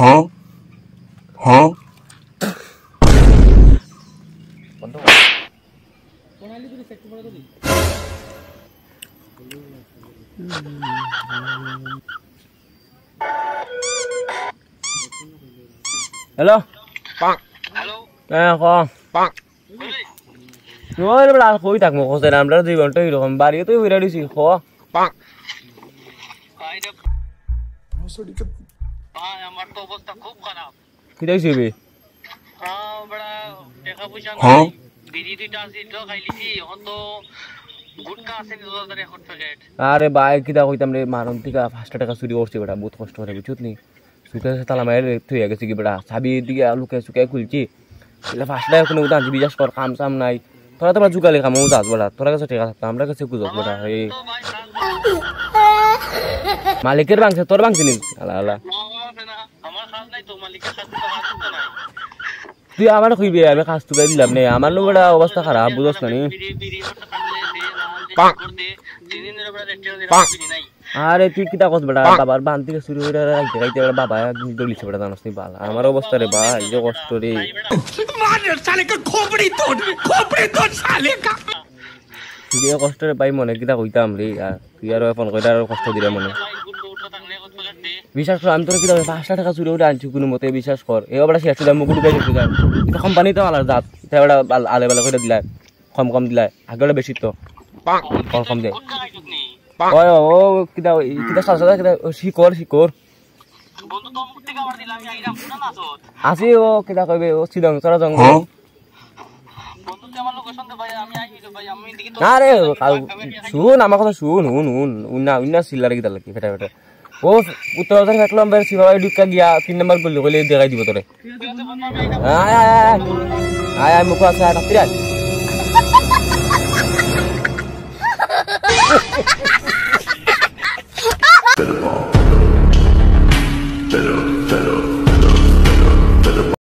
Hello. Hello. Con. Nói là khối tạc một con xe làm đó gì còn chơi được còn ba đứa tôi ra đi xì khó. কি দেখছি বে বড়া টাকা পয়সা নাই দিদি দুইটা আছে তো খাইলিছি এখন তো গুটকা আছে 2000 এখন প্যাকেট আরে ভাই কিদা কইতাম রে মারন টিকা 5 টাকা চুরি করছে বেটা বহুত কষ্ট করে বুঝছত নি সুকে তালা মায়ের তুই গেছে কি বেটা চাবি দিকে লুকে সুকে খুলছি এলা 5 টাকা কোনো উদান বিজাস কর কাম সাম নাই তোরা তো জুগালি কাম উদাস বেটা তোরা কাছে টাকা থাকতো আমরা কাছে কুজত বেটা এই মালিকের বাংছে তোর বাংছে নি আলা আলা তুই আমার কইবি আমি কাজ তো দিলাম না আমার লোক বড় অবস্থা খারাপ বুঝছ না নি আরে তুই কিটা কস বেটা বাবার বান থেকে শুরু হইরা রাইতে রাইতে বাবা দলিছে বেটা জানাস নি বাল আমার অবস্থা রে ভাই যে কষ্ট রে মার সালে কা খোপড়ি তোড় সালে কা তুই কষ্ট রে ভাই মনে কিটা কইতাম রে তুই আর ফোন কইরা আর কষ্ট দিরা মনে বিশ্বাস কর আমি তোর কি দাও 5 টাকা চুরি করে আনছি কোনো মতে বিশ্বাস কর এই বড় শেষ দাম মুকুট গাইছে তুই এটা কোম্পানি তো আলাদা জাত এটা বড় আলে বেলা করে দিলা কম দিলা আগলে বেশি তো কম দে ওই ও কি দাও কিটা সাজা কিটা শিকর বন্ধু তো মুকুট থেকে আবার দিলাম আমি আইরাম শুনা না তো আসি ও কিটা কইবে ও সিদং চরা জং বন্ধু তে আমার লোকেশন দে ভাই আমি আইছি তো ভাই আমি দিকে তো আরে শুন আমার কথা শুন উন্না সিলার কিটা লাগি ফেটা ও উত্তর ফেটলাম বের সিভাবে ঢুকা গিয়া 3 নাম্বার বললি কইলে দেখাই দিব তোরে আয় মুখ আছে আটা